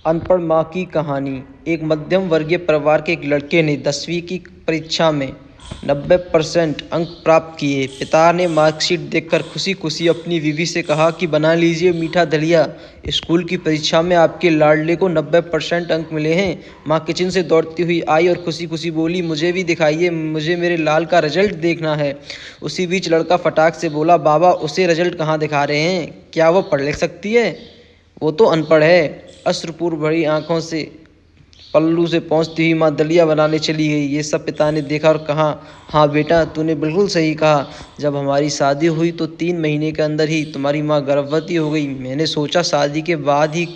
अनपढ़ माँ की कहानी। एक मध्यम वर्गीय परिवार के एक लड़के ने 10वीं की परीक्षा में 90% अंक प्राप्त किए। पिता ने मार्कशीट देखकर खुशी खुशी अपनी बीवी से कहा कि बना लीजिए मीठा दलिया, स्कूल की परीक्षा में आपके लाडले को 90% अंक मिले हैं। माँ किचन से दौड़ती हुई आई और खुशी खुशी बोली, मुझे भी दिखाइए, मुझे मेरे लाल का रिजल्ट देखना है। उसी बीच लड़का फटाक से बोला, बाबा उसे रिजल्ट कहाँ दिखा रहे हैं, क्या वो पढ़ लिख सकती है? वो तो अनपढ़ है। अश्रुपूर्व भरी आंखों से पल्लू से पहुंचती हुई माँ दलिया बनाने चली गई। ये सब पिता ने देखा और कहा, हाँ बेटा, तूने बिल्कुल सही कहा। जब हमारी शादी हुई तो 3 महीने के अंदर ही तुम्हारी माँ गर्भवती हो गई। मैंने सोचा शादी के बाद ही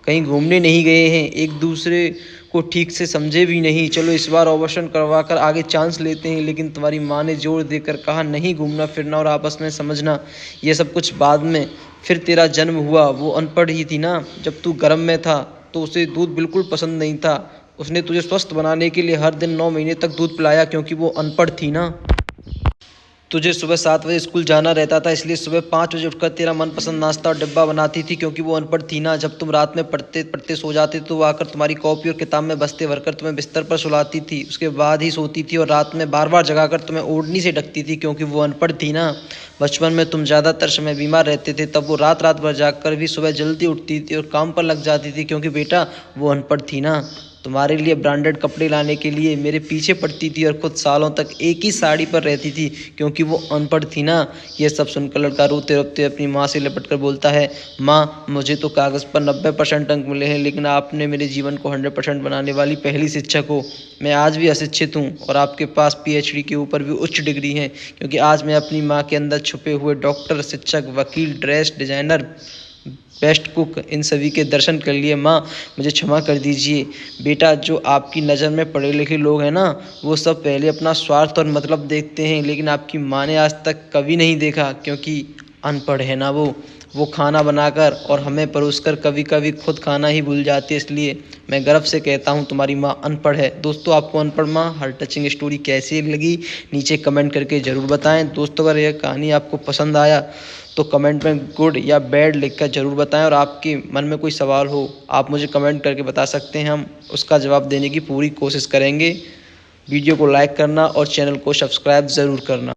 कहीं घूमने नहीं गए हैं, एक दूसरे को ठीक से समझे भी नहीं, चलो इस बार ऑपरेशन करवा कर आगे चांस लेते हैं। लेकिन तुम्हारी माँ ने जोर देकर कहा, नहीं, घूमना फिरना और आपस में समझना ये सब कुछ बाद में। फिर तेरा जन्म हुआ, वो अनपढ़ ही थी ना। जब तू गर्भ में था तो उसे दूध बिल्कुल पसंद नहीं था। उसने तुझे स्वस्थ बनाने के लिए हर दिन 9 महीने तक दूध पिलाया, क्योंकि वो अनपढ़ थी ना। तुझे सुबह 7 बजे स्कूल जाना रहता था, इसलिए सुबह 5 बजे उठकर तेरा मनपसंद नाश्ता और डिब्बा बनाती थी, क्योंकि वो अनपढ़ थी ना। जब तुम रात में पढ़ते पढ़ते सो जाते तो वो आकर तुम्हारी कॉपी और किताब में बस्ते भरकर तुम्हें बिस्तर पर सुलाती थी, उसके बाद ही सोती थी और रात में बार बार जगाकर तुम्हें ओढ़नी से ढकती थी, क्योंकि वो अनपढ़ थी ना। बचपन में तुम ज़्यादातर समय बीमार रहते थे, तब वो रात रात भर जागकर भी सुबह जल्दी उठती थी और काम पर लग जाती थी, क्योंकि बेटा वो अनपढ़ थी ना। तुम्हारे लिए ब्रांडेड कपड़े लाने के लिए मेरे पीछे पड़ती थी और खुद सालों तक एक ही साड़ी पर रहती थी, क्योंकि वो अनपढ़ थी ना। ये सब सुनकर लड़का रोते रोते अपनी माँ से लिपट कर बोलता है, माँ, मुझे तो कागज़ पर 90% अंक मिले हैं, लेकिन आपने मेरे जीवन को 100% बनाने वाली पहली शिक्षक हो। मैं आज भी अशिक्षित हूँ और आपके पास PhD के ऊपर भी उच्च डिग्री है, क्योंकि आज मैं अपनी माँ के अंदर छुपे हुए डॉक्टर, शिक्षक, वकील, ड्रेस डिज़ाइनर, बेस्ट कुक, इन सभी के दर्शन कर लिए। माँ, मुझे क्षमा कर दीजिए। बेटा, जो आपकी नज़र में पढ़े लिखे लोग हैं ना, वो सब पहले अपना स्वार्थ और मतलब देखते हैं, लेकिन आपकी माँ ने आज तक कभी नहीं देखा, क्योंकि अनपढ़ है ना वो खाना बनाकर और हमें परोसकर कभी कभी खुद खाना ही भूल जाती है। इसलिए मैं गर्व से कहता हूँ तुम्हारी माँ अनपढ़ है। दोस्तों, आपको अनपढ़ माँ हर टचिंग स्टोरी कैसी लगी नीचे कमेंट करके ज़रूर बताएं। दोस्तों, अगर यह कहानी आपको पसंद आया तो कमेंट में गुड या बैड लिखकर ज़रूर बताएं, और आपके मन में कोई सवाल हो आप मुझे कमेंट करके बता सकते हैं, हम उसका जवाब देने की पूरी कोशिश करेंगे। वीडियो को लाइक करना और चैनल को सब्सक्राइब ज़रूर करना।